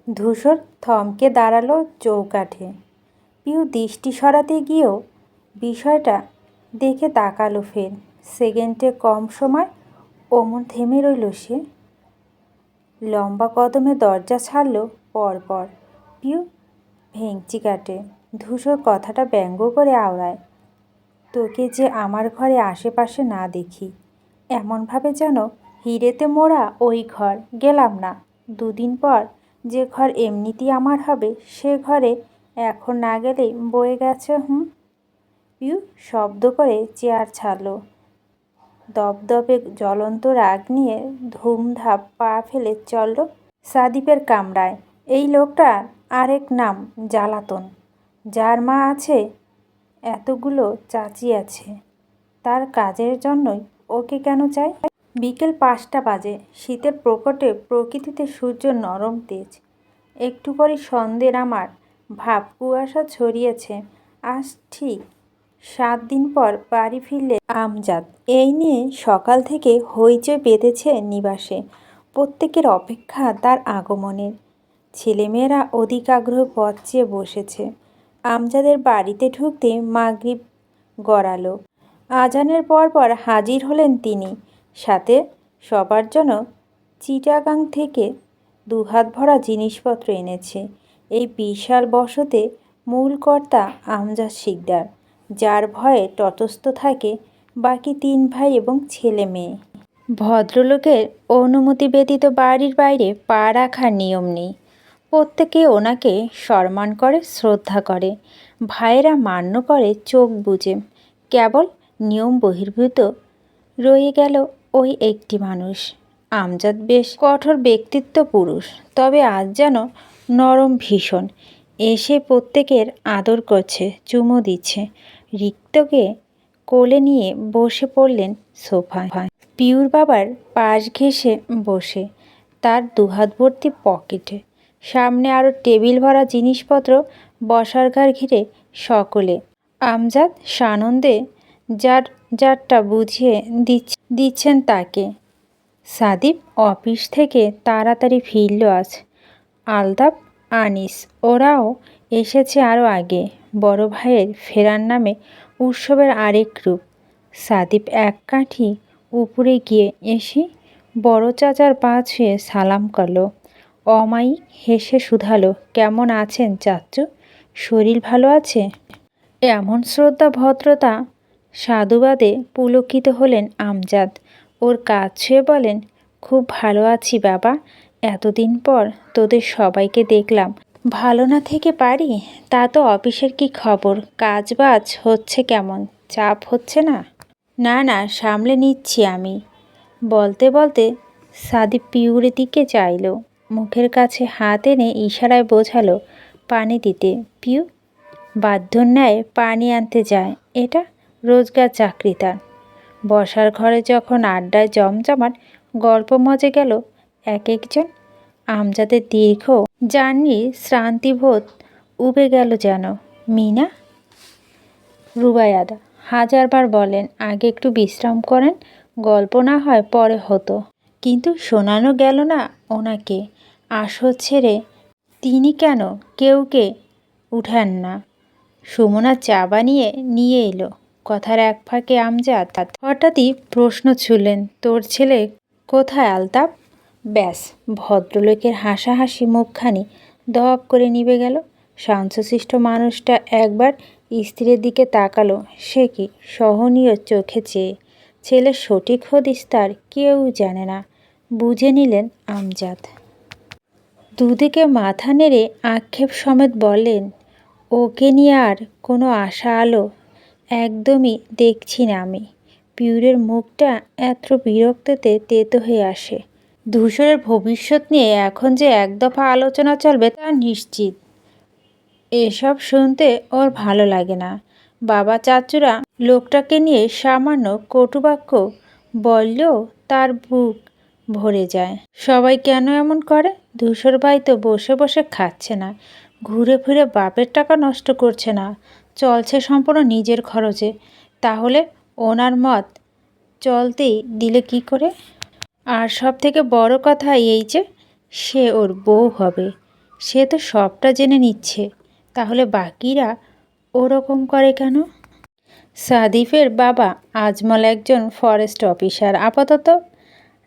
ধূসর থমকে দাঁড়ালো চৌকাঠে। পিউ দৃষ্টি সরাতে গিয়েও বিষয়টা দেখে তাকালো ফের। সেকেন্ডে কম সময় অমন থেমে রইল সে। লম্বা কদমে দরজা ছাড়ল পরপর। পিউ ভেংচি কাটে। ধূসর কথাটা ব্যঙ্গ করে আওড়ায়। তোকে যে আমার ঘরে আশেপাশে না দেখি, এমনভাবে যেন হিরেতে মোড়া ওই ঘর গেলাম না। দুদিন পর যে ঘর এমনিতেই আমার হবে, সে ঘরে এখন না গেলেই বয়ে গেছে। পিউ শব্দ করে চেয়ার ছাড়ল। দপদপে জ্বলন্ত রাগ নিয়ে ধুমধাপ পা ফেলে চলল সাদিপের কামরায়। এই লোকটার আরেক নাম জ্বালাতন। যার মা আছে, এতগুলো চাচি আছে, তার কাজের জন্যই ওকে কেন চাই? বিকেল 5টা বাজে। শীতের প্রকটে প্রকৃতিতে সূর্যর নরম তেজ। একটু পরই সন্ধ্যে নামার ভাব কুয়াশা ছড়িয়েছে। আজ ঠিক 7 দিন পর বাড়ি ফিরলে আমজাদ। এই নিয়ে সকাল থেকে হইচই বেঁধেছে নিবাসে। প্রত্যেকের অপেক্ষা তার আগমনের। ছেলেমেয়েরা অধিক আগ্রহ পথ চেয়ে বসেছে। আমজাদের বাড়িতে ঢুকতে মাগরিব গড়ালো। আজানের পর হাজির হলেন তিনি। সাথে সবার জন্য চিটাগাং থেকে 2 হাত ভরা জিনিসপত্র এনেছে। এই বিশাল বসতে মূল কর্তা আমজাদ শিকদার, যার ভয়ে তটস্থ থাকে বাকি 3 ভাই এবং ছেলে মেয়ে। ভদ্রলোকের অনুমতি ব্যতীত বাড়ির বাইরে পা রাখার নিয়ম নেই। প্রত্যেকে ওনাকে সম্মান করে, শ্রদ্ধা করে। ভাইয়েরা মান্য করে চোখ বুজে। কেবল নিয়ম বহির্ভূত রয়ে গেল ওই একটি মানুষ। আমজাদ বেশ কঠোর ব্যক্তিত্ব পুরুষ, তবে আজ যেন নরম ভীষণ। এসে প্রত্যেকের আদর করছে, চুমো দিচ্ছে। রিক্তকে কোলে নিয়ে বসে পড়লেন সোফায়। পিউর বাবার পাশ ঘেঁষে বসে, তার 2 হাত ভর্তি পকেটে। সামনে আরও টেবিল ভরা জিনিসপত্র, বসার ঘর ঘিরে সকলে। আমজাদ সানন্দে যারটা বুঝিয়ে দিচ্ছেন তাকে। সাদিপ অফিস থেকে তাড়াতাড়ি ফিরল আজ। আলতাফ, আনিস ওরাও এসেছে আরও আগে। বড় ভাইয়ের ফেরার নামে উৎসবের আরেক রূপ। সাদিপ এক কাঠি উপরে গিয়ে এসে বড় চাচার পা ছুঁয়ে সালাম করল। অমায়িক হেসে শুধালো, কেমন আছেন চাচ্চু? শরীর ভালো আছে? এমন শ্রদ্ধা ভদ্রতা সাধুবাদে পুলকিত হলেন আমজাদ। ওর কাজ ছুঁয়ে বলেন, খুব ভালো আছি বাবা। এতদিন পর তোদের সবাইকে দেখলাম। ভালো না থেকে পারি? তা তো অফিসের কি খবর? কাজ বাজ হচ্ছে কেমন? চাপ হচ্ছে না? না না, সামলে নিচ্ছি আমি। বলতে বলতে সাদিপ পিউর দিকে চাইল। মুখের কাছে হাত এনে ইশারায় বোঝালো পানি দিতে। পিউ বাধ্যর ন্যায় পানি আনতে যায়। এটা রোজগার চাকরি তার। বসার ঘরে যখন আড্ডায় জমজমাট গল্প মজে গেল এক একজন। আমজাদের দীর্ঘ জার্নির শ্রান্তিবোধ উবে গেল যেন। মিনা, রুবাইয়াদা 1000 বার বলেন আগে একটু বিশ্রাম করেন, গল্প না হয় পরে হতো, কিন্তু শোনানো গেল না ওনাকে। আসর ছেড়ে তিনি কেন কেউকে উঠান না। সুমনা চা বানিয়ে নিয়ে এলো। কথার এক ফাঁকে আমজাদ হঠাৎই প্রশ্ন ছুড়লেন, তোর ছেলে কোথায় আলতাফ? ব্যাস, ভদ্রলোকের হাসাহাসি মুখখানি দপ করে নিভে গেল। শান্তশিষ্ট মানুষটা একবার স্ত্রীর দিকে তাকালো। সে কি সহনীয় চোখে চেয়ে। ছেলের সঠিক হদিস তার কেউ জানে না, বুঝে নিলেন আমজাদ। দুদিকে মাথা নেড়ে আক্ষেপ সমেত বললেন, ওকে নিয়ে আর কোনো আশা আলো একদমই দেখছি না আমি। পিউরের মুখটা এত বিরক্ততে তেতো হয়ে আসে। ধূসরের ভবিষ্যৎ নিয়ে এখন যে এক দফা আলোচনা চলবে তা নিশ্চিত। এসব শুনতে ওর ভালো লাগে না। বাবা চাচুরা লোকটাকে নিয়ে সামান্য কটুবাক্য বললেও তার বুক ভরে যায়। সবাই কেন এমন করে? ধূসর ভাই তো বসে বসে খাচ্ছে না, ঘুরে ফিরে বাপের টাকা নষ্ট করছে না, চলছে সম্পূর্ণ নিজের খরচে। তাহলে ওনার মত চলতেই দিলে কি করে? আর সব থেকে বড় কথা এই যে সে ওর বউ হবে। সে তো সবটা জেনে নিচ্ছে, তাহলে বাকিরা ওরকম করে কেন? সাদিফের বাবা আজমল একজন ফরেস্ট অফিসার, আপাতত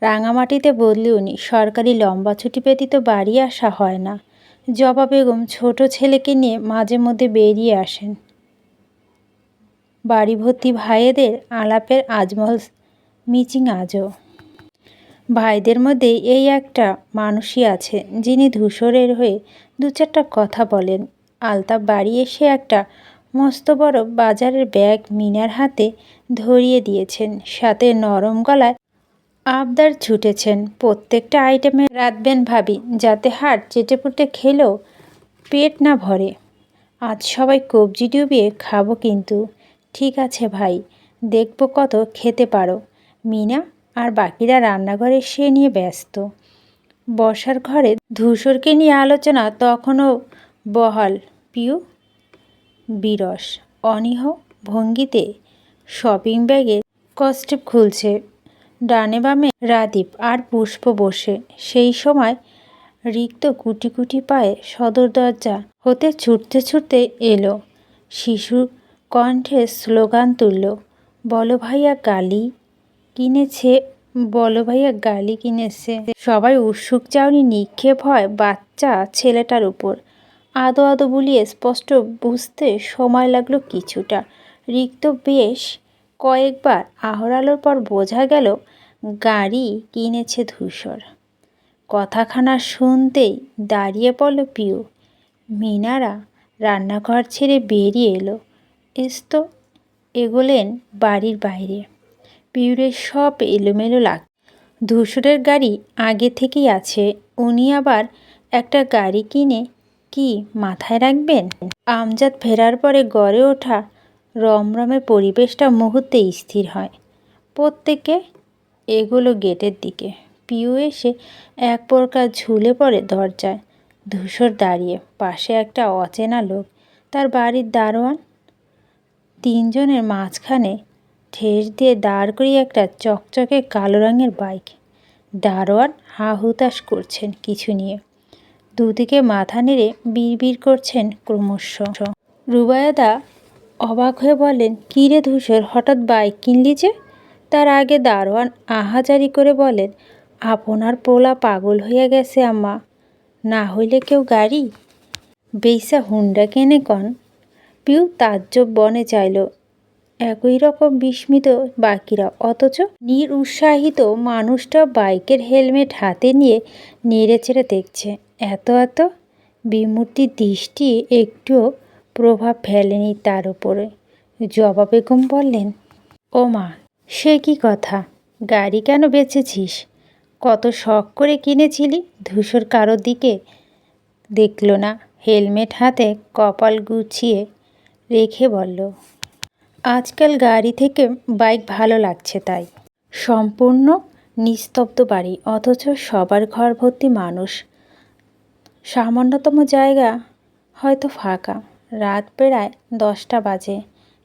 রাঙামাটিতে বদলি উনি। সরকারি লম্বা ছুটি ব্যতীত বাড়ি আসা হয় না। জবা বেগম ছোট ছেলেকে নিয়ে মাঝে মধ্যে বেরিয়ে আসেন। বাড়ি ভর্তি ভাইয়েদের আলাপের আজমল মিচিং আজও। ভাইদের মধ্যে এই একটা মানুষই আছে যিনি ধূসরের হয়ে দু চারটা কথা বলেন। আলতাফ বাড়ি এসে একটা মস্ত বড় বাজারের ব্যাগ মিনার হাতে ধরিয়ে দিয়েছেন, সাথে নরম গলায় আবদার ছুটেছেন প্রত্যেকটা আইটেমে রাঁধবেন ভাবি, যাতে হাড় চেটেপুটে খেলেও পেট না ভরে। আজ সবাই কবজি ডুবিয়ে খাবো কিন্তু। ঠিক আছে ভাই, দেখব কত খেতে পারো। মিনা আর বাকিরা রান্নাঘরে সে নিয়ে ব্যস্ত। বসার ঘরে ধূসরকে নিয়ে আলোচনা তখনও বহাল। পিউ বিরস অনীহ ভঙ্গিতে শপিং ব্যাগের কস্টেপ খুলছে। ডানে বামে রাদীপ আর পুষ্প বসে। সেই সময় রিক্ত কুটি কুটি পায়ে সদর দরজা হতে ছুটতে ছুটতে এলো। শিশু কণ্ঠে স্লোগান তুলল, বলো ভাইয়া গালি কিনেছে, বলো ভাইয়া গালি কিনেছে। সবাই উৎসুক চাউনি নিক্ষেপ হয় বাচ্চা ছেলেটার উপর। আদো আদো বুলিয়ে স্পষ্ট বুঝতে সময় লাগলো কিছুটা। রিক্ত বেশ কয়েকবার আহরালোর পর বোঝা গেল গাড়ি কিনেছে ধূসর। কথাখানা শুনতেই দাঁড়িয়ে পড়ল পিউ। মিনারা রান্নাঘর ছেড়ে বেরিয়ে এলো। এসতো এগোলেন বাড়ির বাইরে। পিউরের সব এলোমেলো লাগ। ধূসরের গাড়ি আগে থেকেই আছে, উনি আবার একটা গাড়ি কিনে কি মাথায় রাখবেন? আমজাদ ফেরার পরে গড়ে ওঠা রমরমে পরিবেশটা মুহূর্তে স্থির হয়। প্রত্যেকে এগুলো গেটের দিকে। পিউ এসে এক প্রকার ঝুলে পড়ে দরজায়। ধূসর দাঁড়িয়ে, পাশে একটা অচেনা লোক, তার বাড়ির দারোয়ান। তিনজনের মাঝখানে ঠেস দিয়ে দাঁড় করিয়ে একটা চকচকে কালো রঙের বাইক। দারোয়ান হা হুতাশ করছেন কিছু নিয়ে, দুদিকে মাথা নেড়ে বিড়বিড় করছেন ক্রমশ। রুবায়দা অবাক হয়ে বলেন, কী রে ধূসর, হঠাৎ বাইক কিনলি যে? তার আগে দারোয়ান আহাজারি করে বলেন, আপনার পোলা পাগল হইয়া গেছে আম্মা, না হইলে কেউ গাড়ি বেইসা হুন্ডা কেনে কন। পিউ তাজ্জব বনে চাইল। একই রকম বিস্মিত বাকিরা, অথচ নিরুৎসাহিত মানুষটা বাইকের হেলমেট হাতে নিয়ে নেড়েচেড়ে দেখছে। এত বিমূর্তি দৃষ্টি একটুও প্রভাব ফেলেনি তার উপরে। জবা বেগম বললেন, ও মা, সে কি কথা, গাড়ি কেন বেচেছিস? কত শখ করে কিনেছিলি? ধূসর কারো দিকে দেখল না, হেলমেট হাতে কপাল গুছিয়ে রেখে বলল, আজকাল গাড়ি থেকে বাইক ভালো লাগছে তাই। সম্পূর্ণ নিস্তব্ধ বাড়ি, অথচ সবার ঘর ভর্তি মানুষ। সামান্যতম জায়গা হয়তো ফাঁকা। রাত প্রায় 10টা বাজে।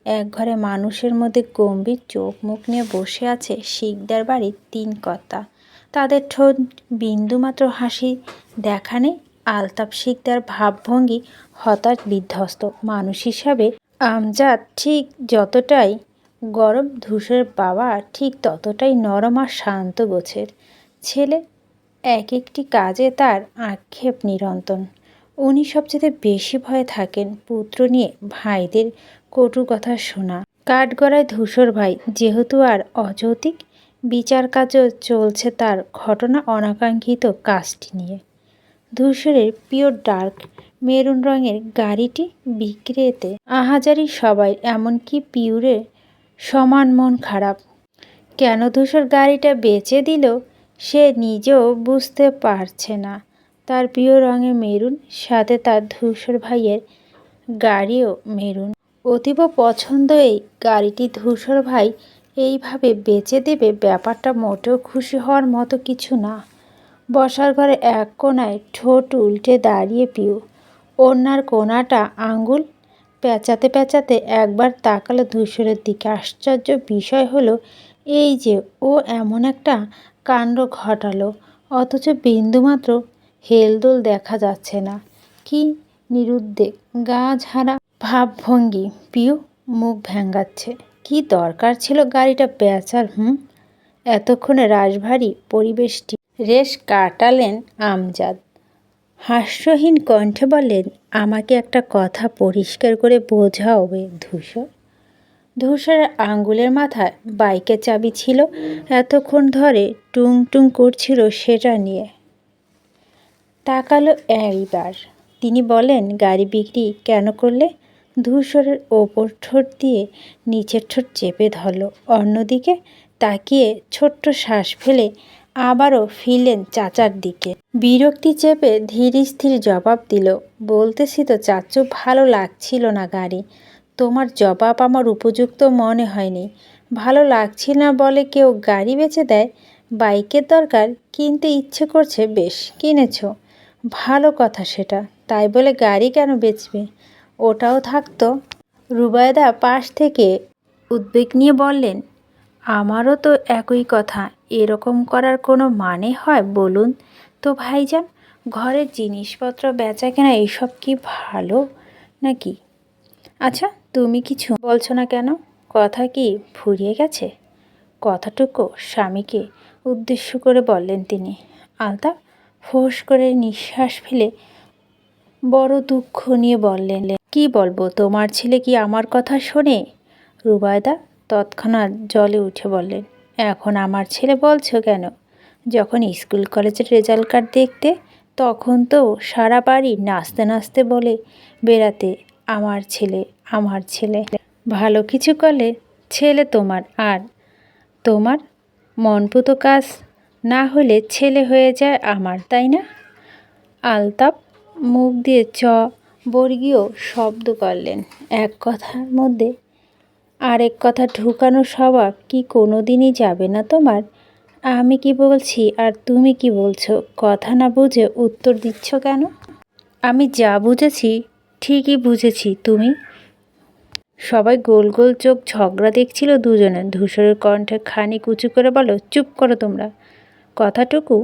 এক ঘরে মানুষের মধ্যে গম্ভীর চোখ মুখ নিয়ে বসে আছে শিকদার বাড়ির 3 কর্তা। তাদের ঠোঁট বিন্দুমাত্র হাসি দেখা নেই। আলতাফ শিকদার ভাবভঙ্গি হতাশ বিধ্বস্ত। মানুষ হিসাবে আমজাদ ঠিক যতটাই গরম, ধূসরের বাবা ঠিক ততটাই নরম আর শান্ত গোছের ছেলে। এক একটি কাজে তার আক্ষেপ নিরন্তর। উনি সবচেয়ে বেশি ভয়ে থাকেন পুত্র নিয়ে ভাইদের কটু কথা শোনা। কাঠগড়ায় ধূসর ভাই যেহেতু আর অযৌক্তিক বিচার কাজও চলছে তার ঘটনা অনাকাঙ্ক্ষিত কাজটি নিয়ে। ধূসরের পিওর ডার্ক মেরুন রঙের গাড়িটি বিক্রিতে আহাজারি সবাই, এমনকি পিউরে সমান মন খারাপ। কেন ধূসর গাড়িটা বেচে দিল সে নিজেও বুঝতে পারছে না। তার প্রিয় রঙের মেরুন, সাথে তার ধূসর ভাইয়ের গাড়িও মেরুন। অতীব পছন্দ এই গাড়িটি ধূসর ভাই এইভাবে বেচে দেবে, ব্যাপারটা মোটেও খুশি হওয়ার মতো কিছু না। বসার ঘরে এক কোণায় ঠোঁট উল্টে দাঁড়িয়ে পিউ। ওড়নার কোণাটা আঙ্গুল পেঁচাতে পেঁচাতে একবার তাকালো ধূসরের দিকে। আশ্চর্য বিষয় হলো এই যে ও এমন একটা কাণ্ড ঘটালো, অথচ বিন্দুমাত্র হেলদোল দেখা যাচ্ছে না। কি নিরুদ্বেগ গা ঝাড়া ভাবভঙ্গি। পিউ মুখ ভেঙ্গাচ্ছে। কি দরকার ছিল গাড়িটা বেচার? এতক্ষণে রাশভারী পরিবেশটি রেশ কাটালেন আমজাদ। হাস্যহীন কণ্ঠে বললেন, আমাকে একটা কথা পরিষ্কার করে বোঝাবে ধূসর। ধূসরের আঙ্গুলের মাথায় বাইকের চাবি ছিল, এতক্ষণ ধরে টুং টুং করছিল সেটা নিয়ে। তাকালো এইবার। তিনি বলেন, গাড়ি বিক্রি কেন করলে? ধূসরের ওপর ঠোঁট দিয়ে নিচের ঠোঁট চেপে ধরল। অন্যদিকে তাকিয়ে ছোট্ট শ্বাস ফেলে আবারও ফিরলেন চাচার দিকে। বিরক্তি চেপে ধীর স্থির জবাব দিল, বলতেছি তো চাচু, ভালো লাগছিল না গাড়ি। তোমার জবাব আমার উপযুক্ত মনে হয়নি। ভালো লাগছিল না বলে কেউ গাড়ি বেচে দেয়? বাইকের দরকার, কিনতে ইচ্ছে করছে, বেশ কিনেছ, ভালো কথা সেটা। তাই বলে গাড়ি কেন বেচবে? ওটাও থাকতো। রুবায়দা পাশ থেকে উদ্বেগ নিয়ে বললেন, আমারও তো একই কথা। এরকম করার কোনো মানে হয় বলুন তো ভাইজান? ঘরের জিনিসপত্র বেচা কেনা এইসব কি ভালো নাকি? আচ্ছা, তুমি কিছু বলছো না কেন? কথা কি ফুরিয়ে গেছে? কথাটুকু স্বামীকে উদ্দেশ্য করে বললেন তিনি। আলতাফ ফোঁস করে নিঃশ্বাস ফেলে বড় দুঃখ নিয়ে বললেন, কি বলবো? তোমার ছেলে কি আমার কথা শোনে? রুবায়দা তৎক্ষণাৎ জ্বলে উঠে বললেন, এখন আমার ছেলে বলছো কেন? যখন স্কুল কলেজের রেজাল্ট কার্ড দেখতে, তখন তো সারা বাড়ি নাচতে নাচতে বলে বেড়াতে, আমার ছেলে, আমার ছেলে। ভালো কিছু করলে ছেলে তোমার, আর তোমার মনপুতো কাজ না হলে ছেলে হয়ে যায় আমার, তাই না? আলতাফ মুখ দিয়ে বর্গীয় শব্দ করলেন। এক কথার মধ্যে আরেক কথা ঢুকানো স্বভাব কি কোনো দিনই যাবে না তোমার? আমি কি বলছি আর তুমি কি বলছো? কথা না বুঝে উত্তর দিচ্ছ কেন? আমি যা বুঝেছি ঠিকই বুঝেছি। তুমি? সবাই গোল গোল চোখ ঝগড়া দেখছিল দুজনে। ধূসরের কণ্ঠে খানিক উঁচু করে বলো, চুপ করো তোমরা। কথাটুকু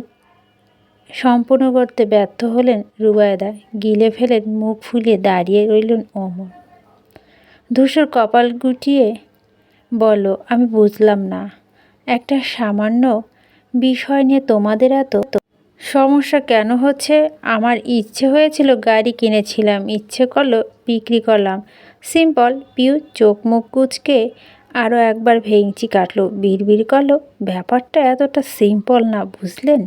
সম্পূর্ণ করতে ব্যর্থ হলেন রুবায়দা। গিলে ফেলেন, মুখ ফুলিয়ে দাঁড়িয়ে রইলেন ওমর। ধূসর কপাল গুটিয়ে বলল, আমি বুঝলাম না, একটা সামান্য বিষয় নিয়ে তোমাদের এত সমস্যা কেন হচ্ছে? আমার ইচ্ছে হয়েছিল গাড়ি কিনেছিলাম, ইচ্ছে করলো বিক্রি করলাম, সিম্পল। পিউ চোখ মুখ কুচকে আরও একবার ভেঙচি কাটলো, বিড়বিড় করলো, ব্যাপারটা এতটা সিম্পল না, বুঝলেন?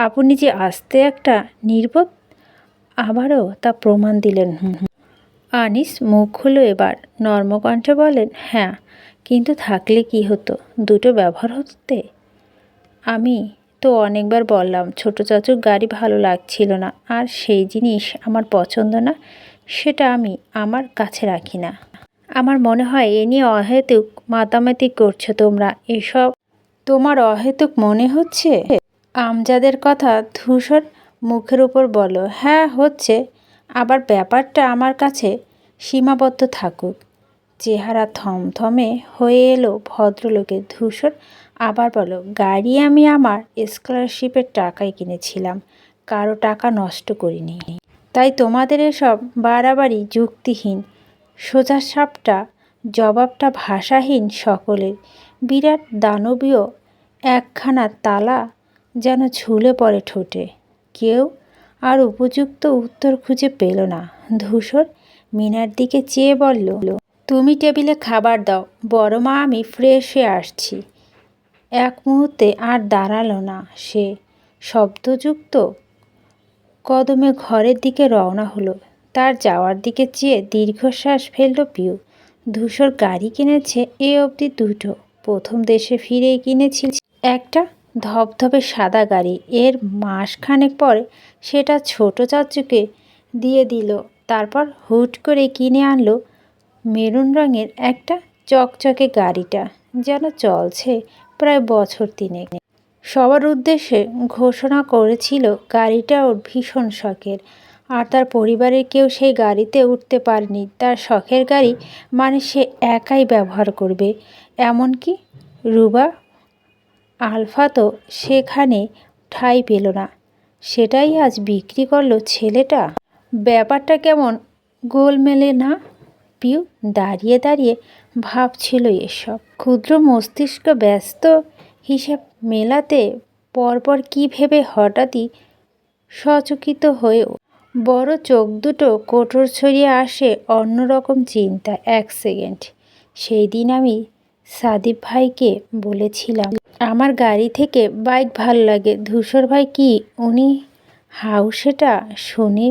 আপনি যে আস্তে একটা নির্বোধ, আবারও তা প্রমাণ দিলেন। আনিস মুখ খুলো এবার, নর্মকণ্ঠে বলেন, হ্যাঁ, কিন্তু থাকলে কি হতো? দুটো ব্যবহার হতে। আমি তো অনেকবার বললাম ছোট চাচুর গাড়ি ভালো লাগছিল না, আর সেই জিনিস আমার পছন্দ না, সেটা আমি আমার কাছে রাখি না। আমার মনে হয় এ নিয়ে অহেতুক মাতামাতি করছো তোমরা। এসব তোমার অহেতুক মনে হচ্ছে? আমজাদের কথা ধূসর মুখের উপর বলো, হ্যাঁ হচ্ছে। আবার ব্যাপারটা আমার কাছে সীমাবদ্ধ থাকুক। চেহারা থমথমে হয়ে এলো ভদ্রলোকের। ধূসর আবার বলো, গাড়ি আমি আমার স্কলারশিপের টাকায় কিনেছিলাম, কারো টাকা নষ্ট করিনি। তাই তোমাদের এসব বাড়াবাড়ি যুক্তিহীন। সোজাসাপটা জবাবটা ভাষাহীন সকলের। বিরাট দানবীয় একখানা তালা যেন ঝুলে পড়ে ঠোঁটে। কেউ আর উপযুক্ত উত্তর খুঁজে পেল না। ধূসর মিনার দিকে চেয়ে বলল, তুমি টেবিলে খাবার দাও, বড় মা, আমি ফ্রেশ হয়ে আসছি। এক মুহূর্তে আর দাঁড়ালো না সে। শব্দযুক্ত কদমে ঘরের দিকে রওনা হলো। তার যাওয়ার দিকে চেয়ে দীর্ঘশ্বাস ফেলল পিউ। ধূসর গাড়ি কিনেছে এ অবধি দুটো। প্রথম দেশে ফিরেই কিনেছিল একটা ধবধবে সাদা গাড়ি। এর মাসখানেক পরে সেটা ছোট চাচুকে দিয়ে দিল। তারপর হুট করে কিনে আনলো মেরুন রঙের একটা চকচকে গাড়িটা, যেন চলছে প্রায় বছর তিনেক। সবার উদ্দেশ্যে ঘোষণা করেছিল গাড়িটা ওর ভীষণ শখের, আর তার পরিবারের কেউ সেই গাড়িতে উঠতে পারেনি। তার শখের গাড়ি মানে সে একাই ব্যবহার করবে। এমনকি রুবা আলফা তো সেখানে ঠাঁই পেল না। সেটাই আজ বিক্রি করলো ছেলেটা। ব্যাপারটা কেমন গোলমেলে না? পিউ দাঁড়িয়ে দাঁড়িয়ে ভাবছিল এসব। ক্ষুদ্র মস্তিষ্ক ব্যস্ত হিসাব মেলাতে পরপর কী ভেবে হঠাৎই সচকিত হয়ে বড় চোখ দুটো কোটর ছড়িয়ে আসে অন্যরকম চিন্তা। 1 সেকেন্ড। সেই দিন আমি সাদিপ ভাইকে বলেছিলাম আমার গাড়ি থেকে বাইক ভাল লাগে। ধূসর ভাই কি উনি হাউসেটা শুনে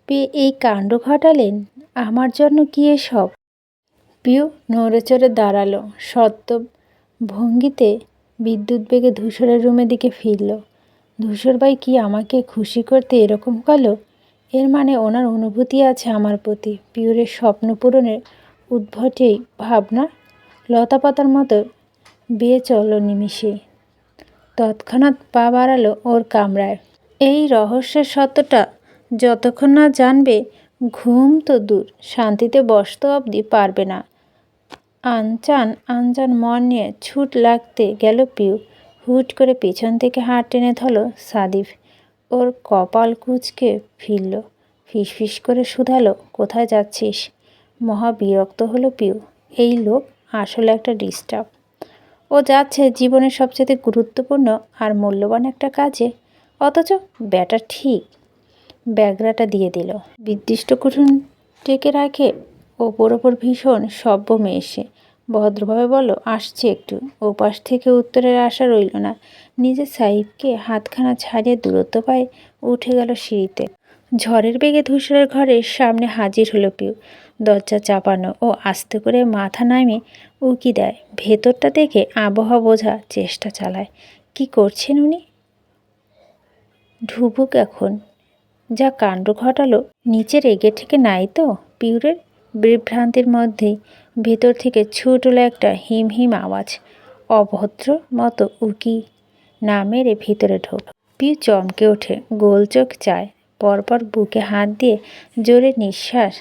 পেয়ে এই কাণ্ড ঘটালেন? আমার জন্য কি এসব? পিউ নড়েচড়ে দাঁড়ালো, সত্য ভঙ্গিতে বিদ্যুৎ বেগে ধূসরের রুমের দিকে ফিরল। ধূসর ভাই কি আমাকে খুশি করতে এরকম করলো? এর মানে ওনার অনুভূতি আছে আমার প্রতি। পিউরের স্বপ্ন পূরণের উদ্ভটেই ভাবনা লতাপাতার মতো বেয়ে চলল নিমিষে। তৎক্ষণাৎ পা বাড়ালো ওর কামরায়। এই রহস্যের সত্যটা যতক্ষণ না জানবে ঘুম তো দূর, শান্তিতে বসতে অবধি পারবে না। আনজান মন নিয়ে ছুট লাগতে গেল পিউ। হুট করে পেছন থেকে হাত টেনে ধরল সাদিফ। ওর কপাল কুঁচকে ফিরল। ফিসফিস করে শুধালো, কোথায় যাচ্ছিস? মহা বিরক্ত হলো পিউ। এই লোক আসলে একটা ডিস্টার্ব। ও যাচ্ছে জীবনের সবচেয়ে গুরুত্বপূর্ণ আর মূল্যবান একটা কাজে, অথচ ব্যাটা ঠিক ব্যাগরাটা দিয়ে দিল। নির্দিষ্ট কুঠুন ডেকে রাখে ওপর ভীষণ সভ্য মেয়ে এসে ভদ্রভাবে বলল, আসছে একটু। ওপাশ থেকে উত্তরের আশা রইল না। নিজের সাহিবকে হাতখানা ছাড়িয়ে দূরত্ব পায়ে উঠে গেল সিঁড়িতে। ঝড়ের বেগে ধূসরের ঘরের সামনে হাজির হলো পিউ। দরজা চাপানো ও আস্তে করে মাথা নামিয়ে উকি দেয়। ভেতরটা দেখে আবহাওয়া বোঝার চেষ্টা চালায়। কি করছেন উনি? ঢুবুক এখন যা কাণ্ড ঘটালো, নিচে রেগে ঠেকে নাই তো? পিউরের বিভ্রান্তির মধ্যেই ভেতর থেকে ছুটল একটা হিমহিম আওয়াজ। অভদ্র মতো উকি না মেরে ভিতরে ঢোক। পিউ চমকে ওঠে, গোল চোখ চায়, পরপর বুকে হাত দিয়ে জোরে নিঃশ্বাস